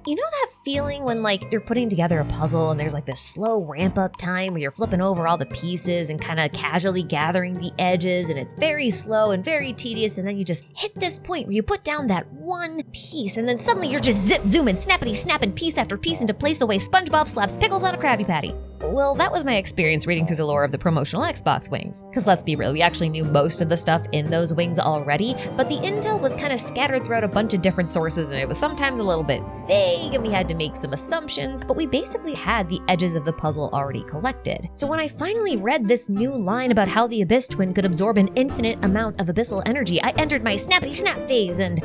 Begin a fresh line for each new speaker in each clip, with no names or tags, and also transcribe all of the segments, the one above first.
You know that feeling when like you're putting together a puzzle and there's like this slow ramp up time where you're flipping over all the pieces and kind of casually gathering the edges, and it's very slow and very tedious, and then you just hit this point where you put down that one piece and then suddenly you're just zip zooming, snappity snapping piece after piece into place the way SpongeBob slaps pickles on a Krabby Patty. Well, that was my experience reading through the lore of the promotional Xbox wings. Because let's be real, we actually knew most of the stuff in those wings already, but the intel was kind of scattered throughout a bunch of different sources, and it was sometimes a little bit vague, and we had to make some assumptions, but we basically had the edges of the puzzle already collected. So when I finally read this new line about how the Abyss Twin could absorb an infinite amount of abyssal energy, I entered my snappity snap phase, and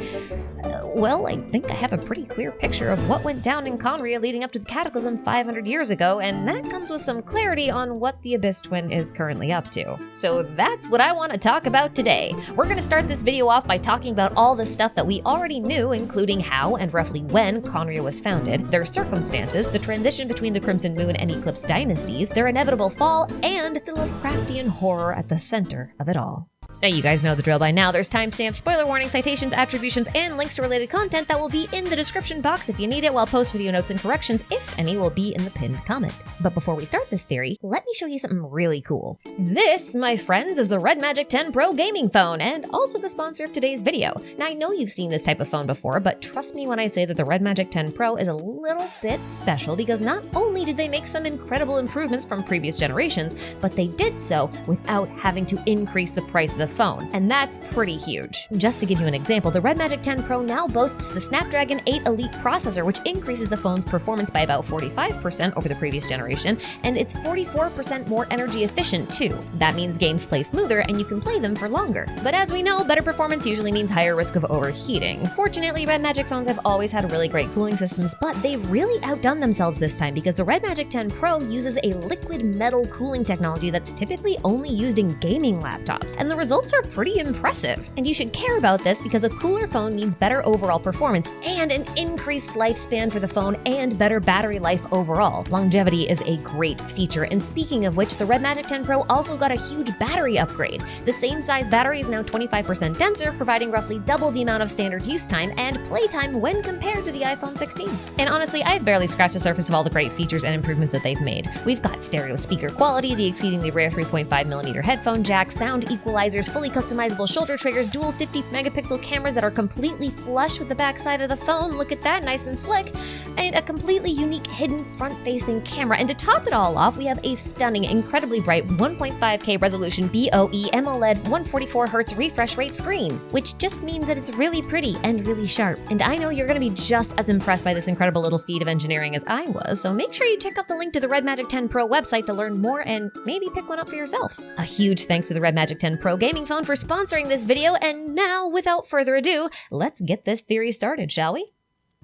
well, I think I have a pretty clear picture of what went down in Khaenri'ah leading up to the Cataclysm 500 years ago, and that comes with some clarity on what the Abyss Twin is currently up to. So that's what I want to talk about today. We're going to start this video off by talking about all the stuff that we already knew, including how and roughly when Khaenri'ah was founded, their circumstances, the transition between the Crimson Moon and Eclipse dynasties, their inevitable fall, and the Lovecraftian horror at the center of it all. Now you guys know the drill by now. There's timestamps, spoiler warning, citations, attributions, and links to related content that will be in the description box if you need it, while post-video notes and corrections, if any, will be in the pinned comment. But before we start this theory, let me show you something really cool. This, my friends, is the REDMAGIC 10 Pro gaming phone, and also the sponsor of today's video. Now I know you've seen this type of phone before, but trust me when I say that the REDMAGIC 10 Pro is a little bit special, because not only did they make some incredible improvements from previous generations, but they did so without having to increase the price of the phone, and that's pretty huge. Just to give you an example, the REDMAGIC 10 Pro now boasts the Snapdragon 8 Elite processor, which increases the phone's performance by about 45% over the previous generation, and it's 44% more energy efficient too. That means games play smoother and you can play them for longer. But as we know, better performance usually means higher risk of overheating. Fortunately, REDMAGIC phones have always had really great cooling systems, but they've really outdone themselves this time because the REDMAGIC 10 Pro uses a liquid metal cooling technology that's typically only used in gaming laptops, and the results are pretty impressive. And you should care about this because a cooler phone means better overall performance and an increased lifespan for the phone and better battery life overall. Longevity is a great feature, and speaking of which, the REDMAGIC 10 Pro also got a huge battery upgrade. The same size battery is now 25% denser, providing roughly double the amount of standard use time and playtime when compared to the iPhone 16. And honestly, I've barely scratched the surface of all the great features and improvements that they've made. We've got stereo speaker quality, the exceedingly rare 3.5mm headphone jack, sound equalizers, fully customizable shoulder triggers, dual 50-megapixel cameras that are completely flush with the backside of the phone, look at that, nice and slick, and a completely unique hidden front-facing camera. And to top it all off, we have a stunning, incredibly bright 1.5K resolution BOE AMOLED 144Hz refresh rate screen, which just means that it's really pretty and really sharp. And I know you're going to be just as impressed by this incredible little feat of engineering as I was, so make sure you check out the link to the REDMAGIC 10 Pro website to learn more and maybe pick one up for yourself. A huge thanks to the REDMAGIC 10 Pro gaming phone for sponsoring this video, and now, without further ado, let's get this theory started, shall we?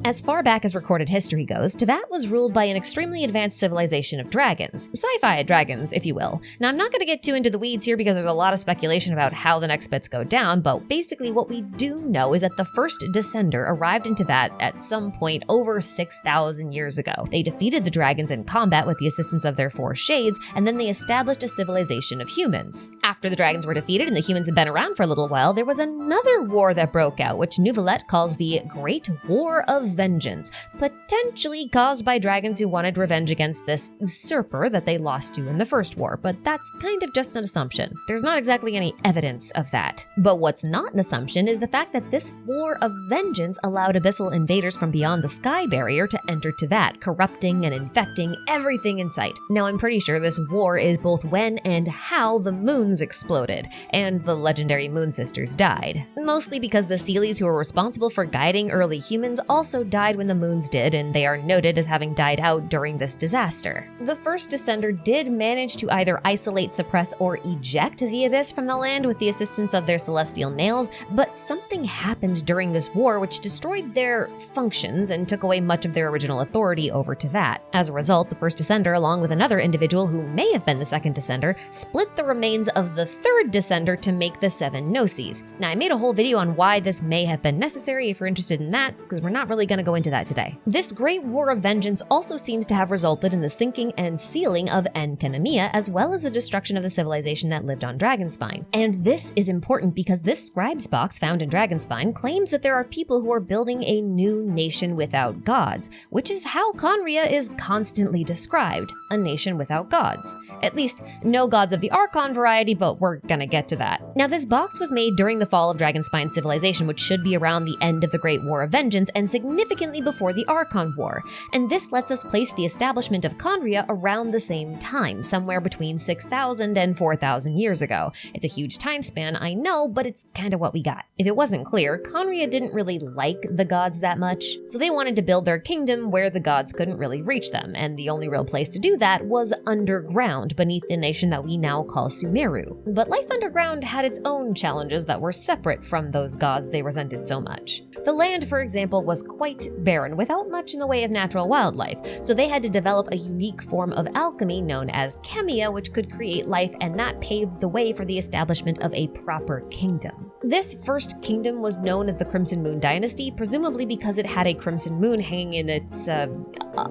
As far back as recorded history goes, Teyvat was ruled by an extremely advanced civilization of dragons. Sci-fi dragons, if you will. Now, I'm not going to get too into the weeds here because there's a lot of speculation about how the next bits go down, but basically what we do know is that the first Descender arrived in Teyvat at some point over 6,000 years ago. They defeated the dragons in combat with the assistance of their four shades, and then they established a civilization of humans. After the dragons were defeated and the humans had been around for a little while, there was another war that broke out, which Neuvillette calls the Great War of Vengeance, potentially caused by dragons who wanted revenge against this usurper that they lost to in the first war, but that's kind of just an assumption. There's not exactly any evidence of that. But what's not an assumption is the fact that this war of vengeance allowed abyssal invaders from beyond the sky barrier to enter Teyvat, corrupting and infecting everything in sight. Now, I'm pretty sure this war is both when and how the moons exploded, and the legendary Moon Sisters died. Mostly because the Seelies who were responsible for guiding early humans also died when the moons did, and they are noted as having died out during this disaster. The first Descender did manage to either isolate, suppress, or eject the Abyss from the land with the assistance of their celestial nails, but something happened during this war which destroyed their functions and took away much of their original authority over Teyvat. As a result, the first Descender, along with another individual who may have been the second Descender, split the remains of the third Descender to make the 7 Gnosis. Now, I made a whole video on why this may have been necessary if you're interested in that, because we're not really going to go into that today. This Great War of Vengeance also seems to have resulted in the sinking and sealing of Khaenri'ah, as well as the destruction of the civilization that lived on Dragonspine. And this is important because this scribe's box found in Dragonspine claims that there are people who are building a new nation without gods, which is how Khaenri'ah is constantly described, a nation without gods. At least, no gods of the Archon variety, but we're gonna get to that. Now, this box was made during the fall of Dragonspine civilization, which should be around the end of the Great War of Vengeance and significantly before the Archon War. And this lets us place the establishment of Khaenri'ah around the same time, somewhere between 6,000 and 4,000 years ago. It's a huge time span, I know, but it's kind of what we got. If it wasn't clear, Khaenri'ah didn't really like the gods that much, so they wanted to build their kingdom where the gods couldn't really reach them, and the only real place to do that was underground, beneath the nation that we now call Sumeru. But life underground had its own challenges that were separate from those gods they resented so much. The land, for example, was quite barren, without much in the way of natural wildlife, so they had to develop a unique form of alchemy known as chemia, which could create life, and that paved the way for the establishment of a proper kingdom. This first kingdom was known as the Crimson Moon Dynasty, presumably because it had a crimson moon hanging in its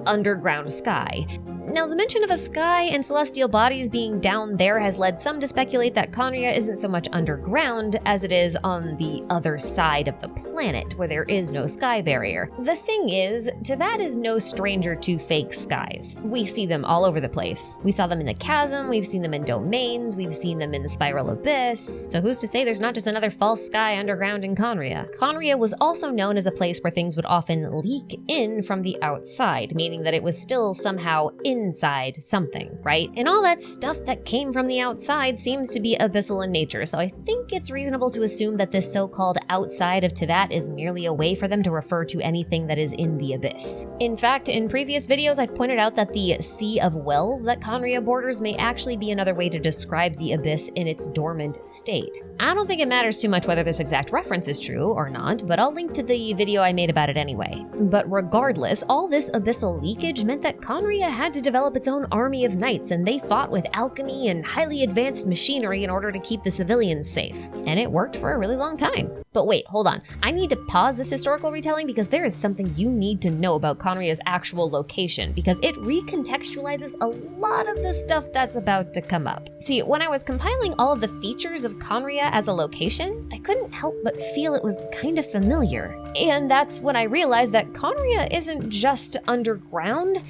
underground sky. Now, the mention of a sky and celestial bodies being down there has led some to speculate that Khaenri'ah isn't so much underground as it is on the other side of the planet, where there is no sky barrier. The thing is, Teyvat is no stranger to fake skies. We see them all over the place. We saw them in the chasm, we've seen them in domains, we've seen them in the spiral abyss. So who's to say there's not just another false sky underground in Khaenri'ah? Khaenri'ah was also known as a place where things would often leak in from the outside, meaning that it was still somehow inside something, right? And all that stuff that came from the outside seems to be abyssal in nature, so I think it's reasonable to assume that this so-called outside of Teyvat is merely a way for them to refer to anything that is in the abyss. In fact, in previous videos, I've pointed out that the Sea of Wells that Khaenri'ah borders may actually be another way to describe the abyss in its dormant state. I don't think it matters too much whether this exact reference is true or not, but I'll link to the video I made about it anyway. But regardless, all this abyssal leakage meant that Khaenri'ah had to develop its own army of knights, and they fought with alchemy and highly advanced machinery in order to keep the civilians safe. And it worked for a really long time. But wait, hold on. I need to pause this historical retelling because there is something you need to know about Khaenri'ah's actual location, because it recontextualizes a lot of the stuff that's about to come up. See, when I was compiling all of the features of Khaenri'ah as a location, I couldn't help but feel it was kind of familiar. And that's when I realized that Khaenri'ah isn't just underground.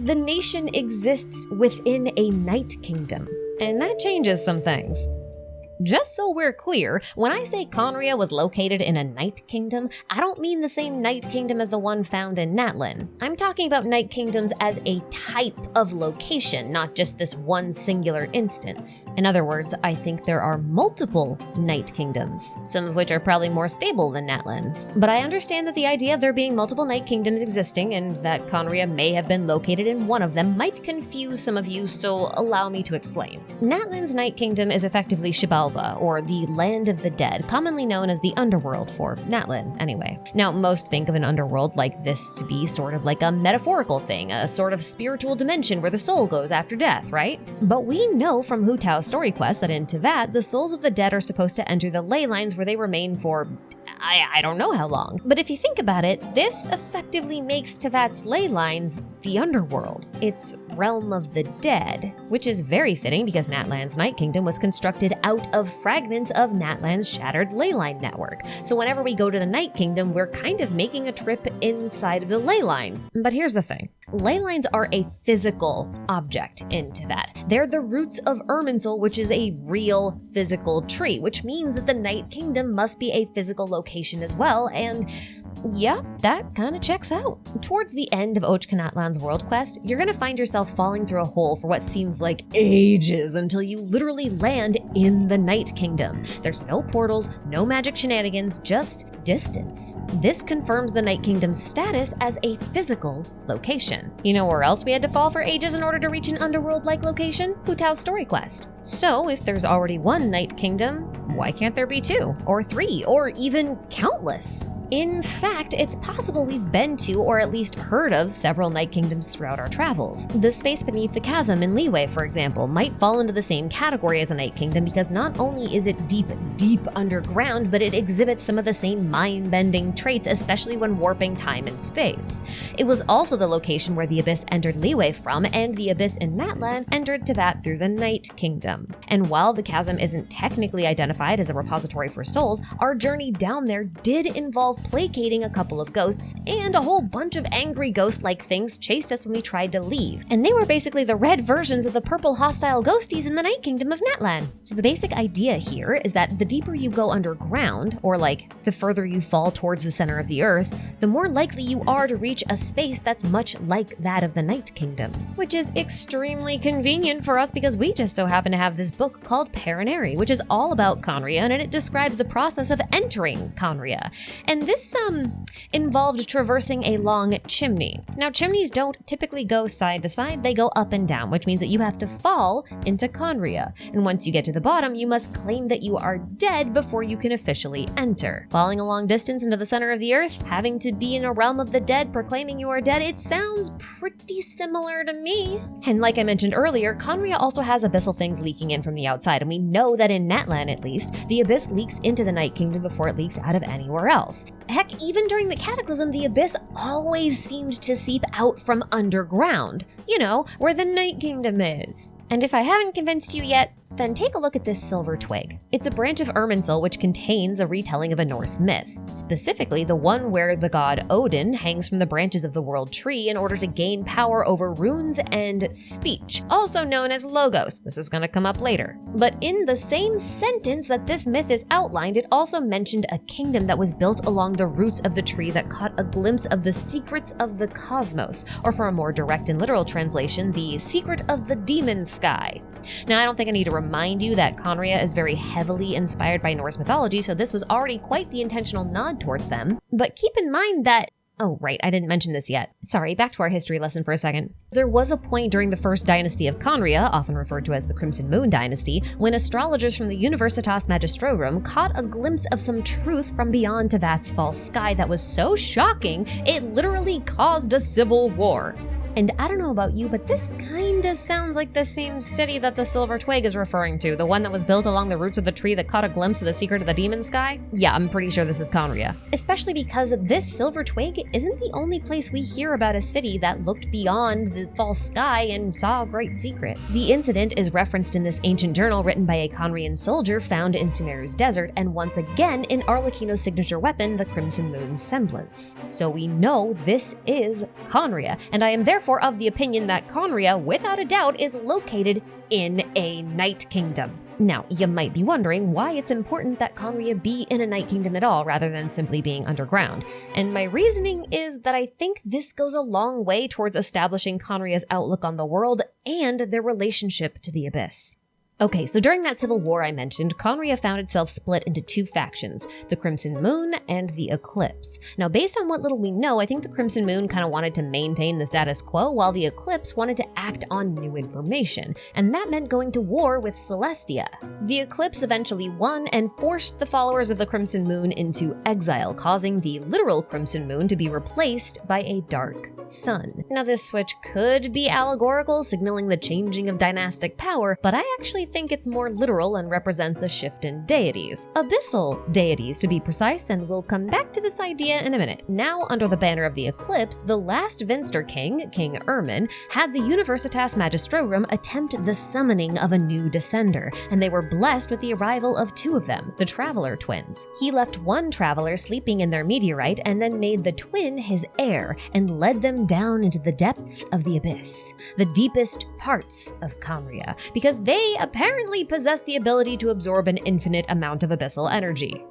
The nation exists within a night kingdom, and that changes some things. Just so we're clear, when I say Khaenri'ah was located in a Night Kingdom, I don't mean the same Night Kingdom as the one found in Natlan. I'm talking about Night Kingdoms as a type of location, not just this one singular instance. In other words, I think there are multiple Night Kingdoms, some of which are probably more stable than Natlan's. But I understand that the idea of there being multiple Night Kingdoms existing and that Khaenri'ah may have been located in one of them might confuse some of you, so allow me to explain. Natlan's Night Kingdom is effectively Xibalba, or the Land of the Dead, commonly known as the Underworld for Natlan, anyway. Now, most think of an underworld like this to be sort of like a metaphorical thing, a sort of spiritual dimension where the soul goes after death, right? But we know from Tao story quests that in Teyvat, the souls of the dead are supposed to enter the ley lines where they remain for I don't know how long. But if you think about it, this effectively makes Teyvat's ley lines the underworld. It's realm of the dead, which is very fitting because Natlan's Night Kingdom was constructed out of fragments of Natlan's shattered ley line network. So whenever we go to the Night Kingdom, we're kind of making a trip inside of the ley lines. But here's the thing. Ley lines are a physical object in Teyvat. They're the roots of Irminsul, which is a real physical tree, which means that the Night Kingdom must be a physical location as well, and yeah, that kind of checks out. Towards the end of Ochkanatlan's world quest, you're gonna find yourself falling through a hole for what seems like ages until you literally land in the Night Kingdom. There's no portals, no magic shenanigans, just distance. This confirms the Night Kingdom's status as a physical location. You know where else we had to fall for ages in order to reach an underworld-like location? Tao's story quest. So if there's already one Night Kingdom, why can't there be two, or three, or even countless? In fact, it's possible we've been to or at least heard of several Night Kingdoms throughout our travels. The space beneath the chasm in Liyue, for example, might fall into the same category as a Night Kingdom because not only is it deep underground, but it exhibits some of the same mind-bending traits, especially when warping time and space. It was also the location where the Abyss entered Liyue from, and the Abyss in Matlan entered Teyvat through the Night Kingdom. And while the chasm isn't technically identified as a repository for souls, our journey down there did involve placating a couple of ghosts, and a whole bunch of angry ghost-like things chased us when we tried to leave. And they were basically the red versions of the purple hostile ghosties in the Night Kingdom of Natlan. So the basic idea here is that the deeper you go underground, or like the further you fall towards the center of the earth, the more likely you are to reach a space that's much like that of the Night Kingdom. Which is extremely convenient for us because we just so happen to have this book called Khaenri'ah, which is all about Khaenri'ah, and it describes the process of entering Khaenri'ah. And this involved traversing a long chimney. Now, chimneys don't typically go side to side, they go up and down, which means that you have to fall into Khaenri'ah. And once you get to the bottom, you must claim that you are dead before you can officially enter. Falling a long distance into the center of the earth, having to be in a realm of the dead, proclaiming you are dead, it sounds pretty similar to me. And like I mentioned earlier, Khaenri'ah also has abyssal things leaking in from the outside, and we know that in Natlan at least, the abyss leaks into the Night Kingdom before it leaks out of anywhere else. Heck, even during the Cataclysm, the abyss always seemed to seep out from underground. You know, where the Night Kingdom is. And if I haven't convinced you yet, then take a look at this silver twig. It's a branch of Irminsul which contains a retelling of a Norse myth, specifically the one where the god Odin hangs from the branches of the World Tree in order to gain power over runes and speech, also known as logos. This is going to come up later. But in the same sentence that this myth is outlined, it also mentioned a kingdom that was built along the roots of the tree that caught a glimpse of the secrets of the cosmos, or for a more direct and literal translation, the secret of the demon sky. Now, I don't think I need to remind you that Khaenri'ah is very heavily inspired by Norse mythology, so this was already quite the intentional nod towards them. But keep in mind that oh, right, I didn't mention this yet. Sorry, back to our history lesson for a second. There was a point during the first dynasty of Khaenri'ah, often referred to as the Crimson Moon Dynasty, when astrologers from the Universitas Magistrorum caught a glimpse of some truth from beyond Teyvat's false sky that was so shocking, it literally caused a civil war. And I don't know about you, but this kinda sounds like the same city that the silver twig is referring to, the one that was built along the roots of the tree that caught a glimpse of the secret of the demon sky? Yeah, I'm pretty sure this is Khaenri'ah. Especially because this silver twig isn't the only place we hear about a city that looked beyond the false sky and saw a great secret. The incident is referenced in this ancient journal written by a Khaenri'an soldier found in Sumeru's desert, and once again in Arlecchino's signature weapon, the Crimson Moon's semblance. So we know this is Khaenri'ah, and I am therefore of the opinion that Khaenri'ah, without a doubt, is located in a Night Kingdom. Now, you might be wondering why it's important that Khaenri'ah be in a Night Kingdom at all rather than simply being underground. And my reasoning is that I think this goes a long way towards establishing Khaenri'ah's outlook on the world and their relationship to the Abyss. Okay, so during that civil war I mentioned, Khaenri'ah found itself split into two factions, the Crimson Moon and the Eclipse. Now, based on what little we know, I think the Crimson Moon kind of wanted to maintain the status quo, while the Eclipse wanted to act on new information, and that meant going to war with Celestia. The Eclipse eventually won and forced the followers of the Crimson Moon into exile, causing the literal Crimson Moon to be replaced by a dark sun. Now, this switch could be allegorical, signaling the changing of dynastic power, but I actually think it's more literal and represents a shift in deities. Abyssal deities, to be precise, and we'll come back to this idea in a minute. Now, under the banner of the Eclipse, the last Vinster king, King Irmin, had the Universitas Magistrorum attempt the summoning of a new descender, and they were blessed with the arrival of two of them, the Traveler twins. He left one Traveler sleeping in their meteorite and then made the twin his heir and led them down into the depths of the Abyss, the deepest parts of Khaenri'ah, because they apparently possess the ability to absorb an infinite amount of abyssal energy.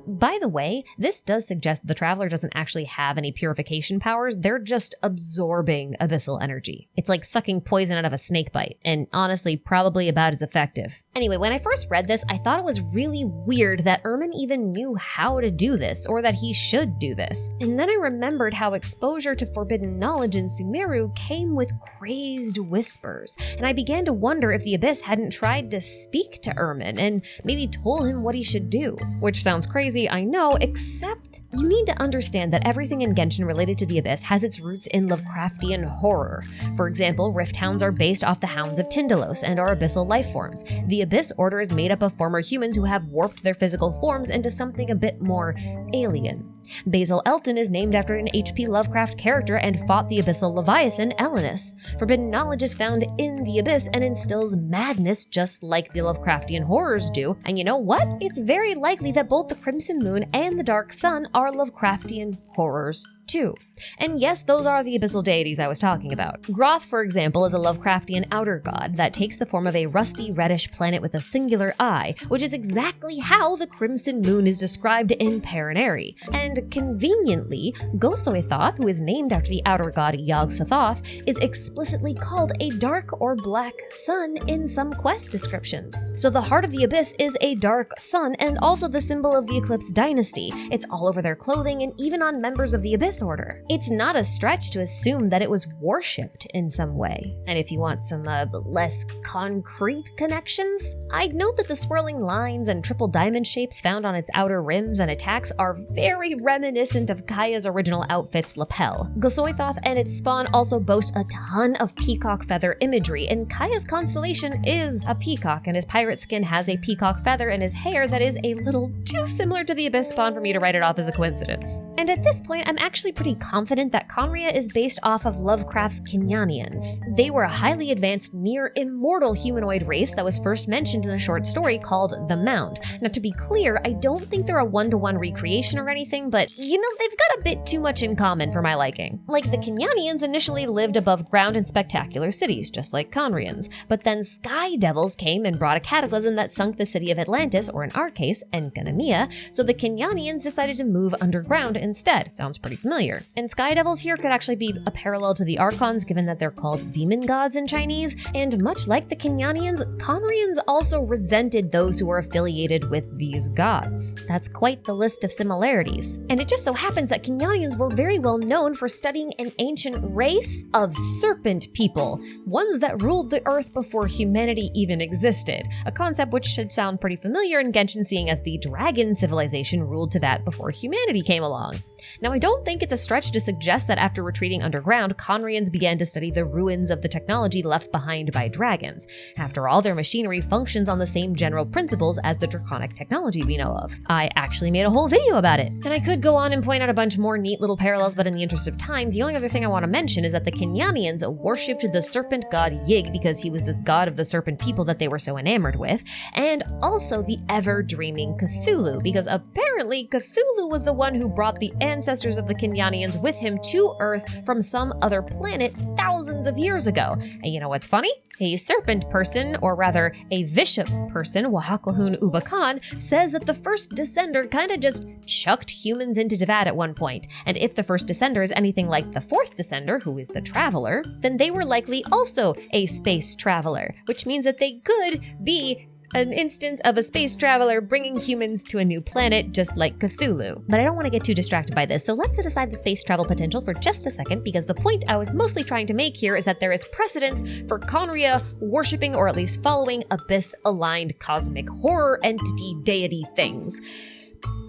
By the way, this does suggest the Traveler doesn't actually have any purification powers, they're just absorbing abyssal energy. It's like sucking poison out of a snake bite, and honestly, probably about as effective. Anyway, when I first read this, I thought it was really weird that Irmin even knew how to do this, or that he should do this. And then I remembered how exposure to forbidden knowledge in Sumeru came with crazed whispers, and I began to wonder if the Abyss hadn't tried to speak to Irmin and maybe told him what he should do. Which sounds crazy, I know, except You need to understand that everything in Genshin related to the Abyss has its roots in Lovecraftian horror. For example, Rift Hounds are based off the Hounds of Tyndalos and are abyssal life forms. The Abyss Order is made up of former humans who have warped their physical forms into something a bit more alien. Basil Elton is named after an H.P. Lovecraft character and fought the abyssal leviathan Elenus. Forbidden knowledge is found in the Abyss and instills madness just like the Lovecraftian horrors do. And you know what? It's very likely that both the Crimson Moon and the Dark Sun are Lovecraftian horrors too. And yes, those are the abyssal deities I was talking about. Groth, for example, is a Lovecraftian outer god that takes the form of a rusty reddish planet with a singular eye, which is exactly how the Crimson Moon is described in Paraneri. And conveniently, Gosoithoth, who is named after the outer god Yog-Sothoth, is explicitly called a dark or black sun in some quest descriptions. So the heart of the Abyss is a dark sun and also the symbol of the Eclipse dynasty. It's all over their clothing and even on members of the Abyss Order. It's not a stretch to assume that it was worshipped in some way. And if you want some less concrete connections, I'd note that the swirling lines and triple diamond shapes found on its outer rims and attacks are very reminiscent of Kaya's original outfit's lapel. Gosoithoth and its spawn also boast a ton of peacock feather imagery, and Kaya's constellation is a peacock, and his pirate skin has a peacock feather in his hair that is a little too similar to the Abyss spawn for me to write it off as a coincidence. And at this point, I'm actually pretty confident that Khaenri'ah is based off of Lovecraft's Khaenri'ahs. They were a highly advanced, near-immortal humanoid race that was first mentioned in a short story called The Mound. Now, to be clear, I don't think they're a one-to-one recreation or anything, but, you know, they've got a bit too much in common for my liking. Like, the Khaenri'ahs initially lived above ground in spectacular cities, just like Khaenri'ahs, but then Sky Devils came and brought a cataclysm that sunk the city of Atlantis, or in our case, Enkanomiya, so the Khaenri'ahs decided to move underground instead. Sounds pretty familiar. And Sky Devils here could actually be a parallel to the Archons, given that they're called demon gods in Chinese, and much like the Khaenri'ahs also resented those who were affiliated with these gods. That's quite the list of similarities. And it just so happens that Khaenri'ahs were very well known for studying an ancient race of serpent people, ones that ruled the earth before humanity even existed, a concept which should sound pretty familiar in Genshin, seeing as the dragon civilization ruled Tibet before humanity came along. Now, I don't think it's a stretch to suggest that after retreating underground, Khaenri'ahs began to study the ruins of the technology left behind by dragons. After all, their machinery functions on the same general principles as the draconic technology we know of. I actually made a whole video about it. And I could go on and point out a bunch more neat little parallels, but in the interest of time, the only other thing I want to mention is that the Khaenri'ahs worshipped the serpent god Yig because he was the god of the serpent people that they were so enamored with, and also the ever-dreaming Cthulhu, because apparently Cthulhu was the one who brought the ancestors of the Khaenri'ahs with him to Earth from some other planet thousands of years ago. And you know what's funny? A serpent person, or rather a bishop person, Wahaklahun Ubakan, says that the first descender kinda just chucked humans into Tibet at one point, and if the first descender is anything like the fourth descender, who is the traveler, then they were likely also a space traveler, which means that they could be an instance of a space traveler bringing humans to a new planet, just like Cthulhu. But I don't want to get too distracted by this, so let's set aside the space travel potential for just a second, because the point I was mostly trying to make here is that there is precedence for Khaenri'ah worshipping, or at least following, abyss-aligned cosmic horror entity deity things.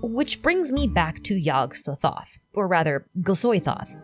Which brings me back to Yog-Sothoth, or rather, Gosoithoth.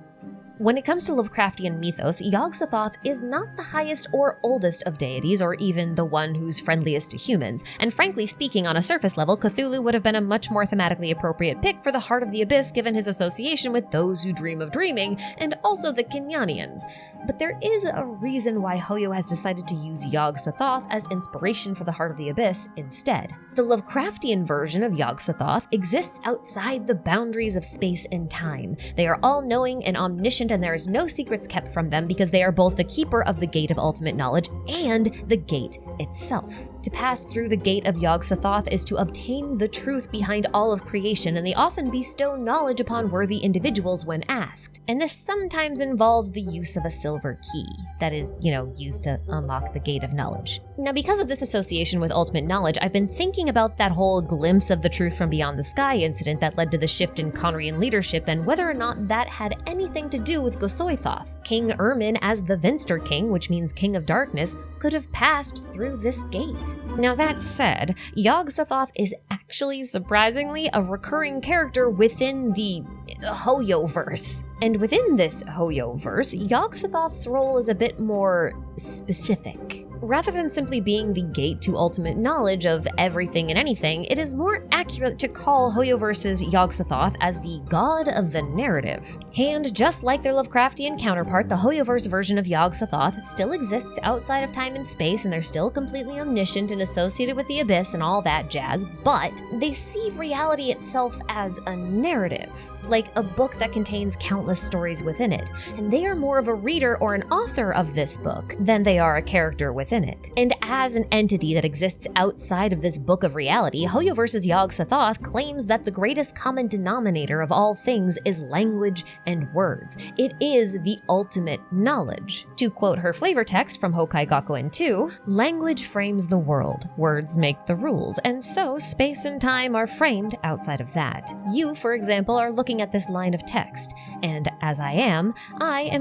When it comes to Lovecraftian mythos, Yog-Sothoth is not the highest or oldest of deities, or even the one who's friendliest to humans, and frankly speaking, on a surface level, Cthulhu would have been a much more thematically appropriate pick for the Heart of the Abyss given his association with those who dream of dreaming, and also the Khaenri'ahs. But there is a reason why Hoyo has decided to use Yog-Sothoth as inspiration for the Heart of the Abyss instead. The Lovecraftian version of Yog-Sothoth exists outside the boundaries of space and time. They are all-knowing and omniscient, and there is no secrets kept from them because they are both the keeper of the Gate of Ultimate Knowledge and the Gate itself. To pass through the Gate of Yog-Sothoth is to obtain the truth behind all of creation, and they often bestow knowledge upon worthy individuals when asked. And this sometimes involves the use of a silver key that is, used to unlock the Gate of Knowledge. Now, because of this association with ultimate knowledge, I've been thinking about that whole glimpse of the truth from beyond the sky incident that led to the shift in Khaenri'ah leadership, and whether or not that had anything to do with Gosoithoth. King Ermin, as the Venster King, which means King of Darkness, could have passed through this gate. Now that said, Yog-Sothoth is actually surprisingly a recurring character within the Hoyoverse. And within this Hoyoverse, Yog-Sothoth's role is a bit more specific. Rather than simply being the gate to ultimate knowledge of everything and anything, it is more accurate to call Hoyoverse's Yog-Sothoth as the god of the narrative. And just like their Lovecraftian counterpart, the Hoyoverse version of Yog-Sothoth still exists outside of time and space, and they're still completely omniscient and associated with the abyss and all that jazz, but they see reality itself as a narrative, like a book that contains countless stories within it, and they are more of a reader or an author of this book than they are a character within it. And as an entity that exists outside of this book of reality, Hoyoverse's Yog-Sothoth claims that the greatest common denominator of all things is language and words. It is the ultimate knowledge. To quote her flavor text from Hokkai Gakuen 2, language frames the world, words make the rules, and so space and time are framed outside of that. You, for example, are looking at this line of text, and as I am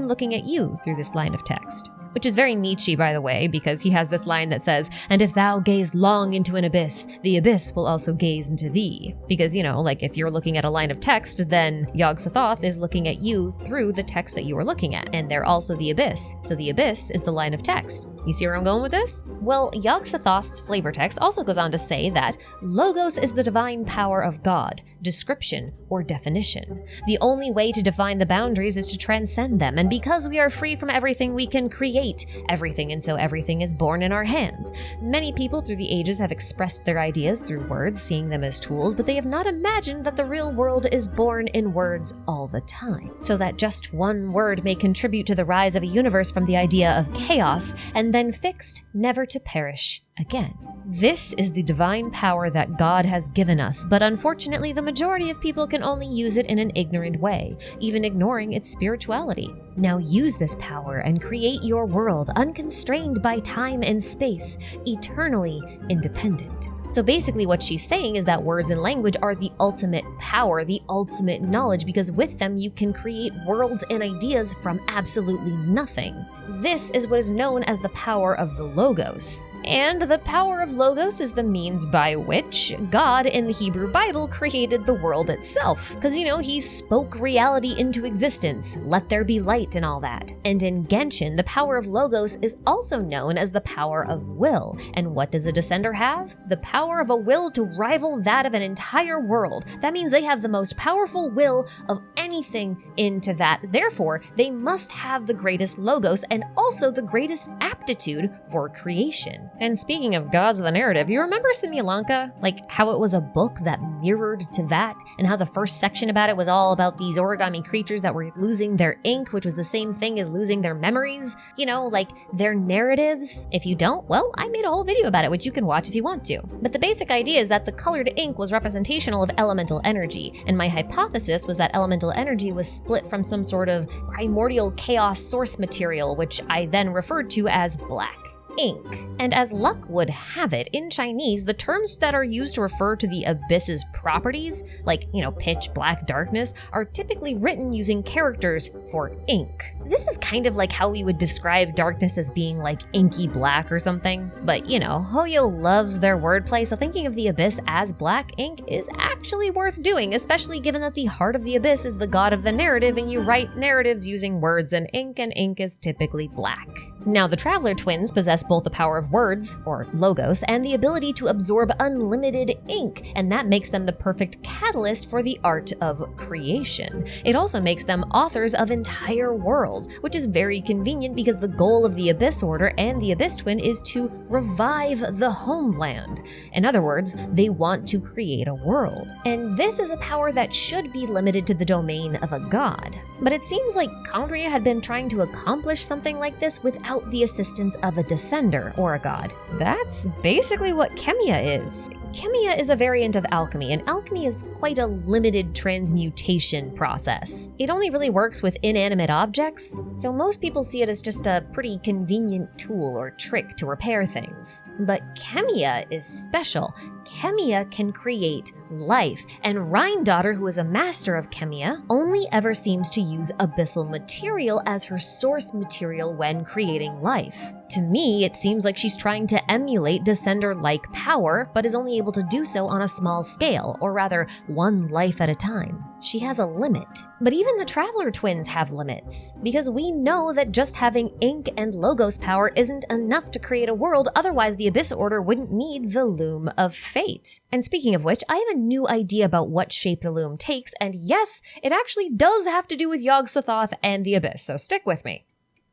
looking at you through this line of text. Which is very Nietzsche, by the way, because he has this line that says, "And if thou gaze long into an abyss, the abyss will also gaze into thee." Because, like if you're looking at a line of text, then Yog-Sothoth is looking at you through the text that you are looking at. And they're also the abyss. So the abyss is the line of text. You see where I'm going with this? Well, Yog-Sothoth's flavor text also goes on to say that Logos is the divine power of God, description, or definition. The only way to define the boundaries is to transcend them, and because we are free from everything, we can create everything, and so everything is born in our hands. Many people through the ages have expressed their ideas through words, seeing them as tools, but they have not imagined that the real world is born in words all the time. So that just one word may contribute to the rise of a universe from the idea of chaos, and then fixed, never to perish again. This is the divine power that God has given us, but unfortunately the majority of people can only use it in an ignorant way, even ignoring its spirituality. Now use this power and create your world unconstrained by time and space, eternally independent. So basically what she's saying is that words and language are the ultimate power, the ultimate knowledge, because with them you can create worlds and ideas from absolutely nothing. This is what is known as the power of the Logos. And the power of Logos is the means by which God in the Hebrew Bible created the world itself. Because, he spoke reality into existence, let there be light and all that. And in Genshin, the power of Logos is also known as the power of will. And what does a Descender have? The power of a will to rival that of an entire world. That means they have the most powerful will of anything into that. Therefore, they must have the greatest Logos and also the greatest aptitude for creation. And speaking of gods of the narrative, you remember Simulanka? Like how it was a book that mirrored to that, and how the first section about it was all about these origami creatures that were losing their ink, which was the same thing as losing their memories, like their narratives. If you don't, well, I made a whole video about it, which you can watch if you want to. But the basic idea is that the colored ink was representational of elemental energy, and my hypothesis was that elemental energy was split from some sort of primordial chaos source material, which I then referred to as black ink. And as luck would have it, in Chinese, the terms that are used to refer to the abyss's properties, like, pitch, black, darkness, are typically written using characters for ink. This is kind of like how we would describe darkness as being like inky black or something. But, Hoyo loves their wordplay, so thinking of the abyss as black ink is actually worth doing, especially given that the heart of the abyss is the god of the narrative, and you write narratives using words and ink is typically black. Now, the Traveler twins possess both the power of words, or logos, and the ability to absorb unlimited ink, and that makes them the perfect catalyst for the art of creation. It also makes them authors of entire worlds, which is very convenient because the goal of the Abyss Order and the Abyss Twin is to revive the homeland. In other words, they want to create a world. And this is a power that should be limited to the domain of a god. But it seems like Khaenri'ah had been trying to accomplish something like this without the assistance of a descender or a god. That's basically what Khaenri'ah is. Khaenri'ah is a variant of alchemy, and alchemy is quite a limited transmutation process. It only really works with inanimate objects, so most people see it as just a pretty convenient tool or trick to repair things. But Khaenri'ah is special. Khaenri'ah can create life. And Rhine-daughter, who is a master of Khaenri'ah, only ever seems to use abyssal material as her source material when creating life. To me, it seems like she's trying to emulate Descender-like power, but is only able to do so on a small scale, or rather, one life at a time. She has a limit. But even the Traveler twins have limits, because we know that just having ink and logos power isn't enough to create a world, otherwise the Abyss Order wouldn't need the Loom of Fate. And speaking of which, I have a new idea about what shape the loom takes, and yes, it actually does have to do with Yog-Sothoth and the Abyss, so stick with me.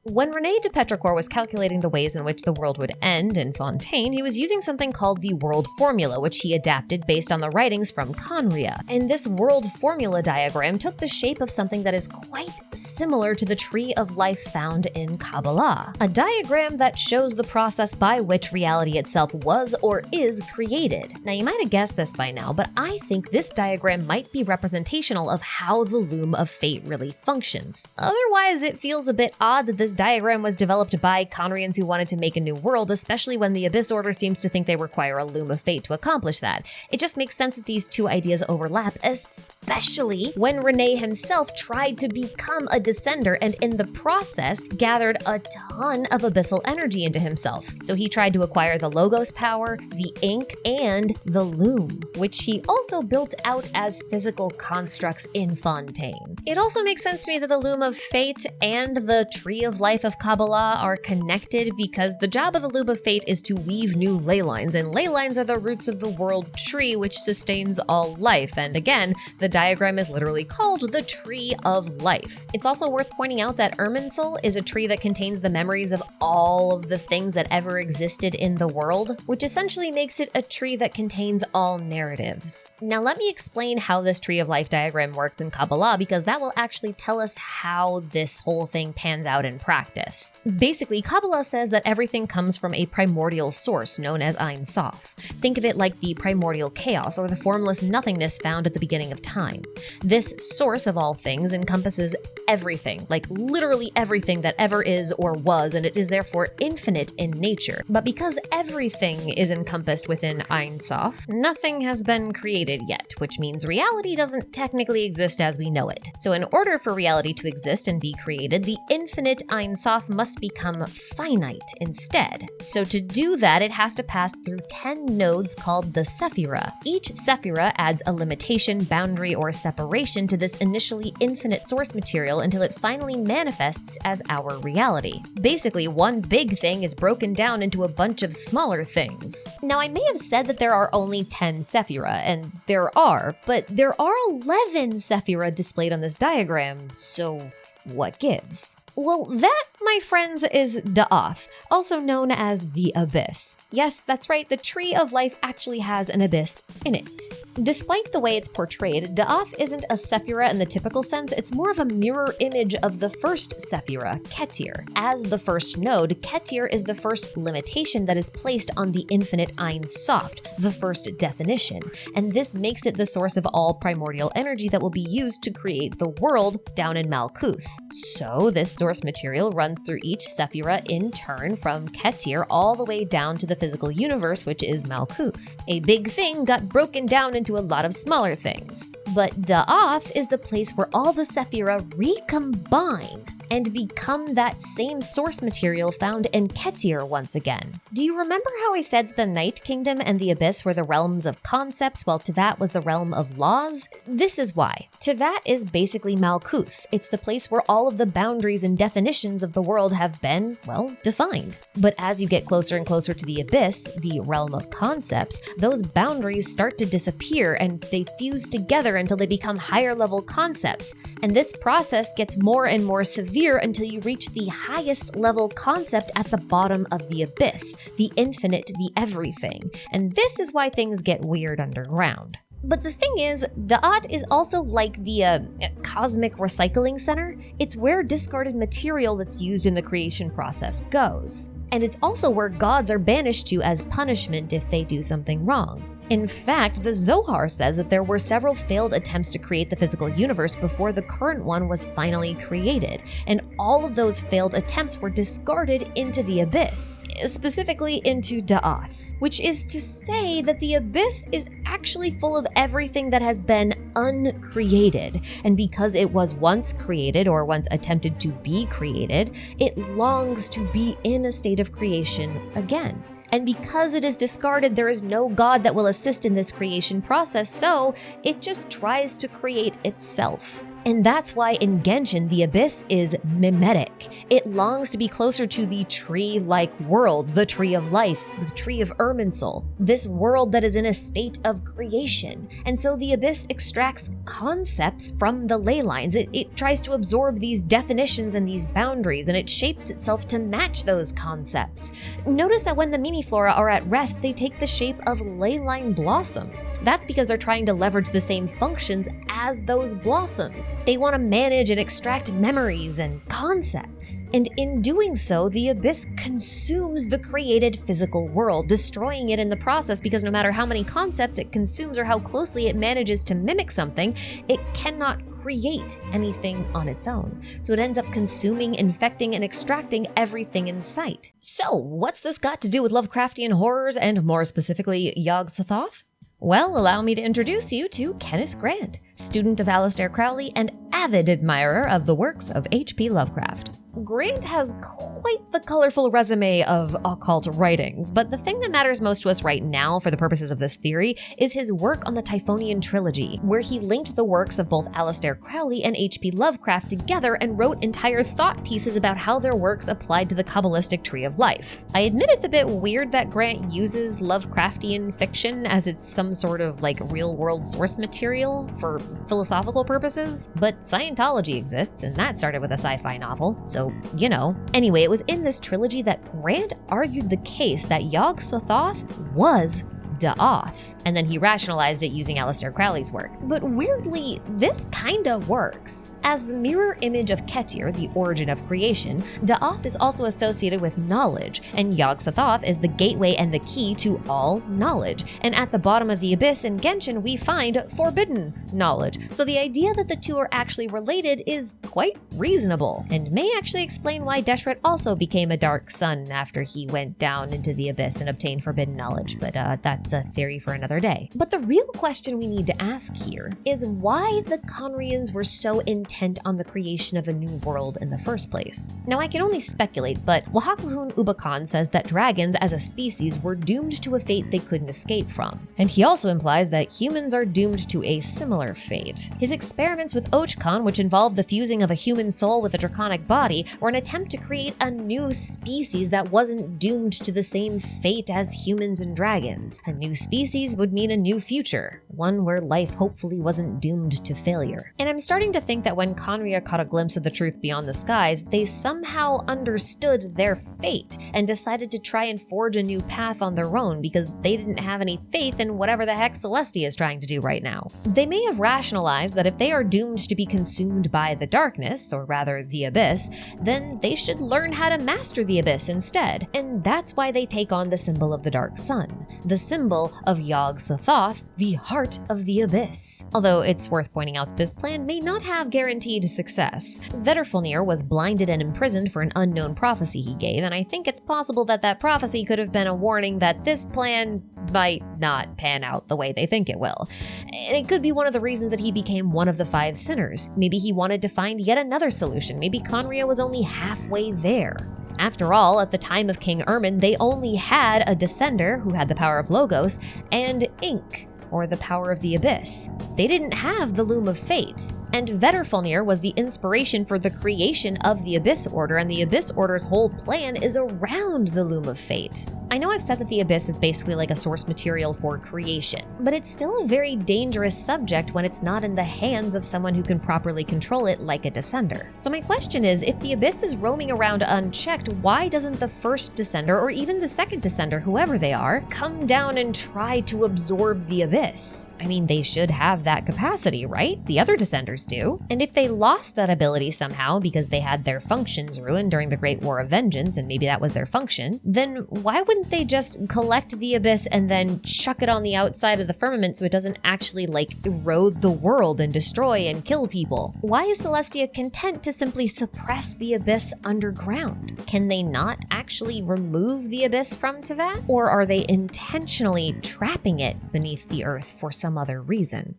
When René de Petrichor was calculating the ways in which the world would end in Fontaine, he was using something called the World Formula, which he adapted based on the writings from Khaenri'ah. And this World Formula diagram took the shape of something that is quite similar to the Tree of Life found in Kabbalah, a diagram that shows the process by which reality itself was or is created. Now, you might have guessed this by now, but I think this diagram might be representational of how the Loom of Fate really functions. Otherwise, it feels a bit odd that this diagram was developed by Khaenri'ahns who wanted to make a new world, especially when the Abyss Order seems to think they require a Loom of Fate to accomplish that. It just makes sense that these two ideas overlap, especially when René himself tried to become a Descender and in the process gathered a ton of abyssal energy into himself. So he tried to acquire the Logos power, the ink, and the Loom, which he also built out as physical constructs in Fontaine. It also makes sense to me that the Loom of Fate and the Tree of Life of Kabbalah are connected, because the job of the Loom of Fate is to weave new ley lines, and ley lines are the roots of the world tree which sustains all life, and again, the diagram is literally called the Tree of Life. It's also worth pointing out that Irminsul is a tree that contains the memories of all of the things that ever existed in the world, which essentially makes it a tree that contains all narratives. Now let me explain how this Tree of Life diagram works in Kabbalah, because that will actually tell us how this whole thing pans out in practice. Basically, Kabbalah says that everything comes from a primordial source known as Ein Sof. Think of it like the primordial chaos or the formless nothingness found at the beginning of time. This source of all things encompasses everything, like literally everything that ever is or was, and it is therefore infinite in nature. But because everything is encompassed within Ein Sof, nothing has been created yet, which means reality doesn't technically exist as we know it. So in order for reality to exist and be created, the infinite Ein Sof must become finite instead. So to do that, it has to pass through 10 nodes called the Sephirah. Each Sephirah adds a limitation, boundary, or separation to this initially infinite source material until it finally manifests as our reality. Basically, one big thing is broken down into a bunch of smaller things. Now, I may have said that there are only 10 Sephirah, and there are, but there are 11 Sephirah displayed on this diagram, so what gives? Well, that, my friends, is Da'ath, also known as the Abyss. Yes, that's right, the Tree of Life actually has an abyss in it. Despite the way it's portrayed, Da'ath isn't a Sephirah in the typical sense, it's more of a mirror image of the first Sephirah, Ketir. As the first node, Ketir is the first limitation that is placed on the infinite Ein Sof, the first definition, and this makes it the source of all primordial energy that will be used to create the world down in Malkuth. So this source material runs through each Sephirah in turn from Ketir all the way down to the physical universe, which is Malkuth. A big thing got broken down into a lot of smaller things. But Da'ath is the place where all the Sephirah recombine and become that same source material found in Ketir once again. Do you remember how I said that the Night Kingdom and the Abyss were the realms of concepts while Tevat was the realm of laws? This is why. Tevat is basically Malkuth. It's the place where all of the boundaries and definitions of the world have been, well, defined. But as you get closer and closer to the Abyss, the realm of concepts, those boundaries start to disappear and they fuse together until they become higher level concepts. And this process gets more and more severe until you reach the highest level concept at the bottom of the Abyss, the infinite, the everything. And this is why things get weird underground. But the thing is, Da'at is also like the cosmic recycling center. It's where discarded material that's used in the creation process goes. And it's also where gods are banished to as punishment if they do something wrong. In fact, the Zohar says that there were several failed attempts to create the physical universe before the current one was finally created, and all of those failed attempts were discarded into the Abyss, specifically into Da'ath. Which is to say that the Abyss is actually full of everything that has been uncreated, and because it was once created or once attempted to be created, it longs to be in a state of creation again. And because it is discarded, there is no god that will assist in this creation process, so it just tries to create itself. And that's why in Genshin, the Abyss is mimetic. It longs to be closer to the tree-like world, the Tree of Life, the Tree of Irminsul, this world that is in a state of creation. And so the Abyss extracts concepts from the ley lines. It tries to absorb these definitions and these boundaries, and it shapes itself to match those concepts. Notice that when the Mimiflora are at rest, they take the shape of ley line blossoms. That's because they're trying to leverage the same functions as those blossoms. They want to manage and extract memories and concepts. And in doing so, the Abyss consumes the created physical world, destroying it in the process because no matter how many concepts it consumes or how closely it manages to mimic something, it cannot create anything on its own. So it ends up consuming, infecting, and extracting everything in sight. So what's this got to do with Lovecraftian horrors and more specifically Yog-Sothoth? Well, allow me to introduce you to Kenneth Grant, student of Aleister Crowley and avid admirer of the works of H.P. Lovecraft. Grant has quite the colorful resume of occult writings, but the thing that matters most to us right now for the purposes of this theory is his work on the Typhonian trilogy, where he linked the works of both Aleister Crowley and H.P. Lovecraft together and wrote entire thought pieces about how their works applied to the Kabbalistic Tree of Life. I admit it's a bit weird that Grant uses Lovecraftian fiction as it's some sort of real-world source material for philosophical purposes, but Scientology exists, and that started with a sci-fi novel, so you know. Anyway, it was in this trilogy that Grant argued the case that Yog-Sothoth was Da'ath, and then he rationalized it using Aleister Crowley's work. But weirdly, this kinda works. As the mirror image of Ketir, the origin of creation, Da'ath is also associated with knowledge, and Yog-Sothoth is the gateway and the key to all knowledge. And at the bottom of the Abyss in Genshin, we find forbidden knowledge. So the idea that the two are actually related is quite reasonable, and may actually explain why Deshret also became a dark sun after he went down into the Abyss and obtained forbidden knowledge, but that's a theory for another day. But the real question we need to ask here is why the Khaenri'ahs were so intent on the creation of a new world in the first place. Now I can only speculate, but Wahaklahun Ubakan says that dragons as a species were doomed to a fate they couldn't escape from. And he also implies that humans are doomed to a similar fate. His experiments with Ochkan, which involved the fusing of a human soul with a draconic body, were an attempt to create a new species that wasn't doomed to the same fate as humans and dragons. A new species would mean a new future, one where life hopefully wasn't doomed to failure. And I'm starting to think that when Khaenri'ah caught a glimpse of the truth beyond the skies, they somehow understood their fate and decided to try and forge a new path on their own because they didn't have any faith in whatever the heck Celestia is trying to do right now. They may have rationalized that if they are doomed to be consumed by the darkness, or rather the Abyss, then they should learn how to master the Abyss instead. And that's why they take on the symbol of the Dark Sun, the symbol of Yog-Sothoth, the heart of the Abyss. Although it's worth pointing out that this plan may not have guaranteed success. Vedrfolnir was blinded and imprisoned for an unknown prophecy he gave, and I think it's possible that that prophecy could have been a warning that this plan might not pan out the way they think it will. And it could be one of the reasons that he became one of the 5 sinners. Maybe he wanted to find yet another solution. Maybe Khaenri'ah was only halfway there. After all, at the time of King Ermin, they only had a Descender who had the power of Logos and Ink, or the power of the Abyss. They didn't have the Loom of Fate. And Vedrfolnir was the inspiration for the creation of the Abyss Order, and the Abyss Order's whole plan is around the Loom of Fate. I know I've said that the Abyss is basically like a source material for creation, but it's still a very dangerous subject when it's not in the hands of someone who can properly control it like a Descender. So my question is, if the Abyss is roaming around unchecked, why doesn't the first Descender, or even the second Descender, whoever they are, come down and try to absorb the Abyss? I mean, they should have that capacity, right? The other Descenders supposed to. And if they lost that ability somehow because they had their functions ruined during the Great War of Vengeance, and maybe that was their function, then why wouldn't they just collect the abyss and then chuck it on the outside of the firmament so it doesn't actually erode the world and destroy and kill people? Why is Celestia content to simply suppress the abyss underground? Can they not actually remove the abyss from Teyvat? Or are they intentionally trapping it beneath the earth for some other reason?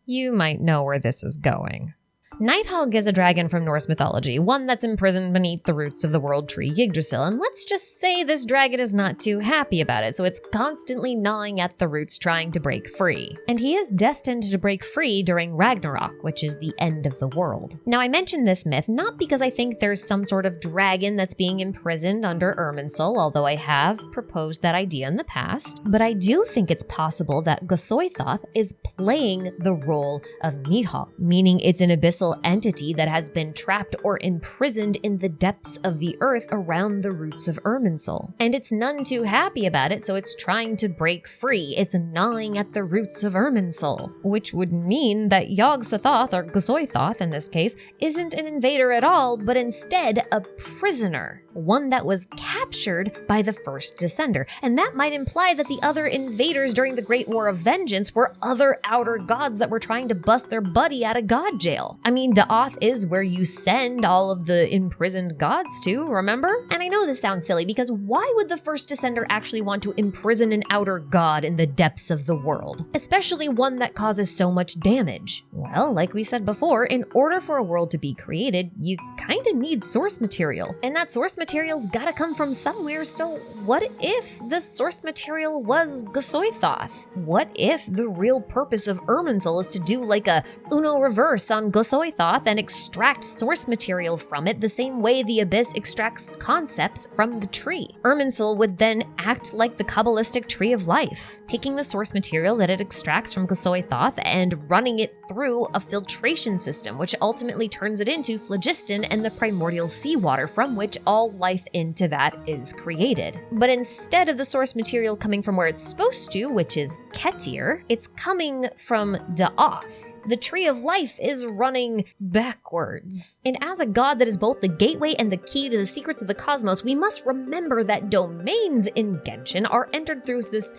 You might know where this is going. Nidhoggr is a dragon from Norse mythology, one that's imprisoned beneath the roots of the world tree Yggdrasil, and let's just say this dragon is not too happy about it, so it's constantly gnawing at the roots trying to break free. And he is destined to break free during Ragnarok, which is the end of the world. Now, I mention this myth not because I think there's some sort of dragon that's being imprisoned under Irminsul, although I have proposed that idea in the past, but I do think it's possible that Gsoithoth is playing the role of Nidhoggr, meaning it's an abyssal entity that has been trapped or imprisoned in the depths of the earth around the roots of Irminsul. And it's none too happy about it, so it's trying to break free. It's gnawing at the roots of Irminsul, which would mean that Yog-Sothoth, or Gsoithoth in this case, isn't an invader at all, but instead a prisoner, one that was captured by the first Descender. And that might imply that the other invaders during the Great War of Vengeance were other outer gods that were trying to bust their buddy out of god jail. I mean, Da'ath is where you send all of the imprisoned gods to, remember? And I know this sounds silly, because why would the first Descender actually want to imprison an outer god in the depths of the world? Especially one that causes so much damage. Well, like we said before, in order for a world to be created, you kinda need source material. And that source material's gotta come from somewhere, so what if the source material was Gsoithoth? What if the real purpose of Irminsul is to do like a Uno reverse on Gsoithoth and extract source material from it the same way the Abyss extracts concepts from the tree? Irminsul would then act like the Kabbalistic Tree of Life, taking the source material that it extracts from Gsoithoth and running it through a filtration system, which ultimately turns it into phlogiston and the primordial seawater from which all life in Teyvat is created. But instead of the source material coming from where it's supposed to, which is Ketir, it's coming from Da'ath. The Tree of Life is running backwards. And as a god that is both the gateway and the key to the secrets of the cosmos, we must remember that domains in Genshin are entered through this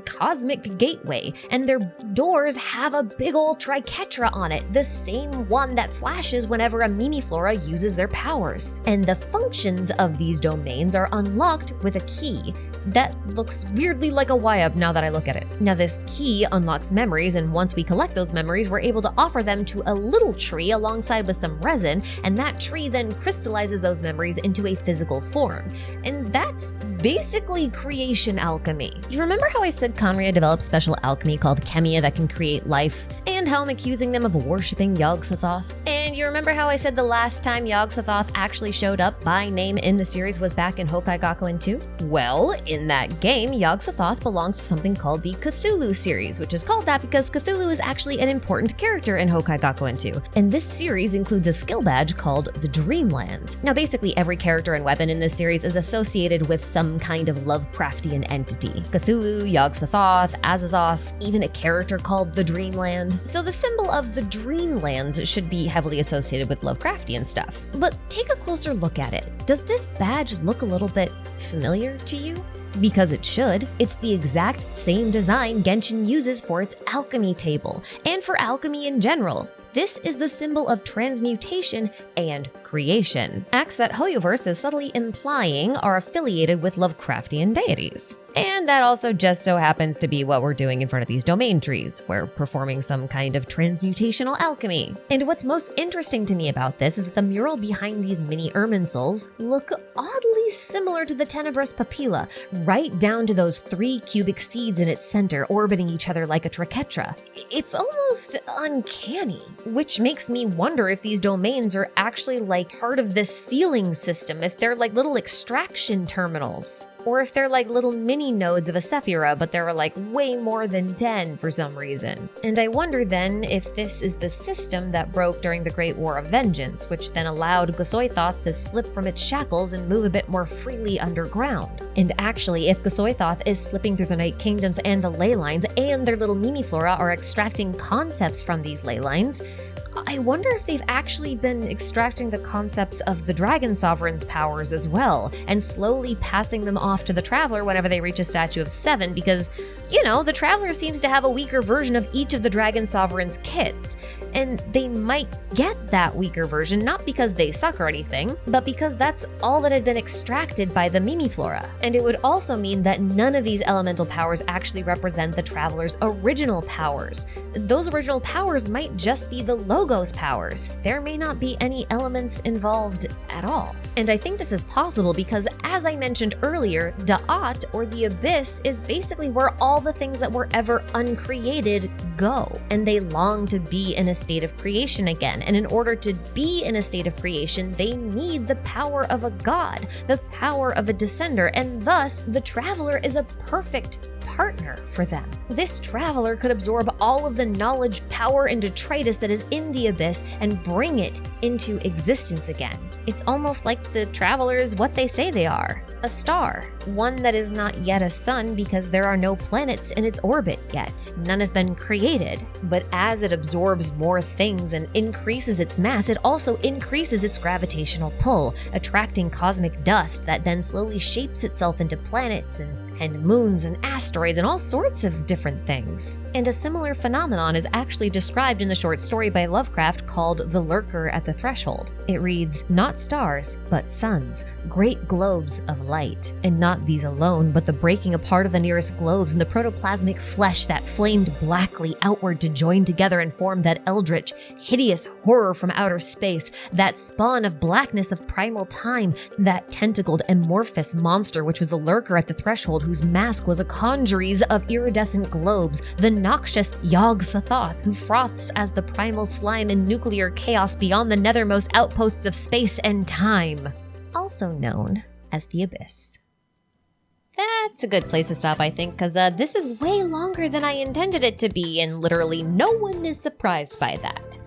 cosmic gateway, and their doors have a big old triquetra on it, the same one that flashes whenever a Mimiflora uses their powers. And the functions of these domains are unlocked with a key that looks weirdly like a YUB now that I look at it. Now, this key unlocks memories, and once we collect those memories, we're able to offer them to a little tree alongside with some resin, and that tree then crystallizes those memories into a physical form. And that's basically creation alchemy. You remember how I said Khaenri'ah developed special alchemy called Chemia that can create life, and how I'm accusing them of worshipping Yog-Sothoth? And you remember how I said the last time Yog-Sothoth actually showed up by name in the series was back in Hokai Gakuen 2? Well, in that game, Yog-Sothoth belongs to something called the Cthulhu series, which is called that because Cthulhu is actually an important character in Hokai Gakuen 2. And this series includes a skill badge called the Dreamlands. Now, basically every character and weapon in this series is associated with some kind of Lovecraftian entity. Cthulhu, Yog-Sothoth, Azazoth, even a character called the Dreamland. So the symbol of the Dreamlands should be heavily associated with Lovecraftian stuff. But take a closer look at it. Does this badge look a little bit familiar to you? Because it should. It's the exact same design Genshin uses for its alchemy table, and for alchemy in general. This is the symbol of transmutation and creation, acts that Hoyoverse is subtly implying are affiliated with Lovecraftian deities. And that also just so happens to be what we're doing in front of these domain trees. We're performing some kind of transmutational alchemy. And what's most interesting to me about this is that the mural behind these mini Irminsuls look oddly similar to the Tenebrous Papilla, right down to those 3 cubic seeds in its center orbiting each other like a triquetra. It's almost uncanny, which makes me wonder if these domains are actually like part of this sealing system, if they're like little extraction terminals, or if they're like little mini nodes of a Sephira, but there are like way more than 10 for some reason. And I wonder then if this is the system that broke during the Great War of Vengeance, which then allowed Gsoithoth to slip from its shackles and move a bit more freely underground. And actually, if Gsoithoth is slipping through the Night Kingdoms and the ley lines, and their little Mimiflora are extracting concepts from these ley lines, I wonder if they've actually been extracting the concepts of the Dragon Sovereign's powers as well, and slowly passing them off to the Traveler whenever they reach a statue of 7, because, you know, the Traveler seems to have a weaker version of each of the Dragon Sovereign's kits, and they might get that weaker version not because they suck or anything, but because that's all that had been extracted by the Mimiflora. And it would also mean that none of these elemental powers actually represent the Traveler's original powers. Those original powers might just be the Logos powers. There may not be any elements involved at all. And I think this is possible because, as I mentioned earlier, Da'at, or the Abyss, is basically where all the things that were ever uncreated go, and they long to be in a state of creation again. And in order to be in a state of creation, they need the power of a god, the power of a descender, and thus the Traveler is a perfect partner for them. This Traveler could absorb all of the knowledge, power, and detritus that is in the Abyss and bring it into existence again. It's almost like the Traveler is what they say they are, a star. One that is not yet a sun because there are no planets in its orbit yet. None have been created. But as it absorbs more things and increases its mass, it also increases its gravitational pull, attracting cosmic dust that then slowly shapes itself into planets and moons and asteroids and all sorts of different things. And a similar phenomenon is actually described in the short story by Lovecraft called The Lurker at the Threshold. It reads, "Not stars, but suns, great globes of light. And not these alone, but the breaking apart of the nearest globes and the protoplasmic flesh that flamed blackly outward to join together and form that eldritch, hideous horror from outer space, that spawn of blackness of primal time, that tentacled amorphous monster which was the Lurker at the Threshold, whose mask was a congeries of iridescent globes, the noxious Yog-Sothoth, who froths as the primal slime in nuclear chaos beyond the nethermost outposts of space and time, also known as the Abyss." That's a good place to stop, I think, because this is way longer than I intended it to be, and literally no one is surprised by that.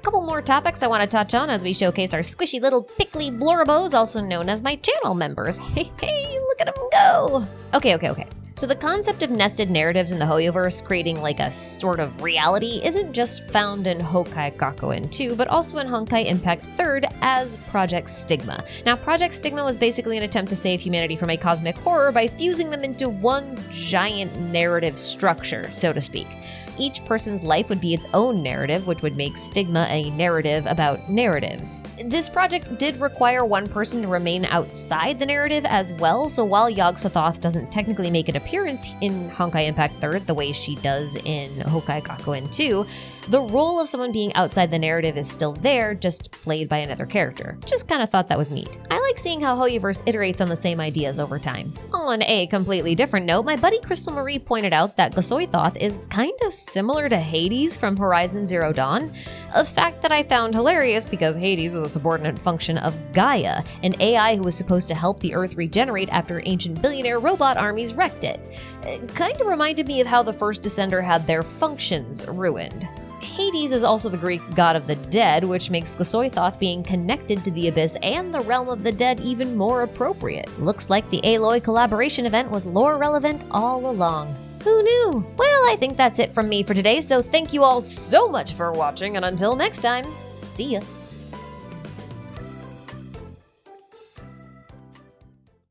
Couple more topics I want to touch on as we showcase our squishy little pickly blorbos, also known as my channel members. Hey, look at them go! Okay. So the concept of nested narratives in the Hoyoverse, creating like a sort of reality, isn't just found in Honkai Gakuen 2, but also in Honkai Impact 3rd as Project Stigma. Now, Project Stigma was basically an attempt to save humanity from a cosmic horror by fusing them into one giant narrative structure, so to speak. Each person's life would be its own narrative, which would make Stigma a narrative about narratives. This project did require one person to remain outside the narrative as well, so while Yog-Sothoth doesn't technically make an appearance in Honkai Impact 3rd the way she does in Honkai Gakuen 2, the role of someone being outside the narrative is still there, just played by another character. Just kind of thought that was neat. I like seeing how Hoyoverse iterates on the same ideas over time. On a completely different note, my buddy Crystal Marie pointed out that G'Soi-Thoth is kinda similar to Hades from Horizon Zero Dawn, a fact that I found hilarious because Hades was a subordinate function of Gaia, an AI who was supposed to help the Earth regenerate after ancient billionaire robot armies wrecked it. It kinda reminded me of how the first Descender had their functions ruined. Hades is also the Greek god of the dead, which makes G'Soi-Thoth being connected to the Abyss and the realm of the dead even more appropriate. Looks like the Aloy collaboration event was lore relevant all along. Who knew? Well, I think that's it from me for today, so thank you all so much for watching, and until next time, see ya.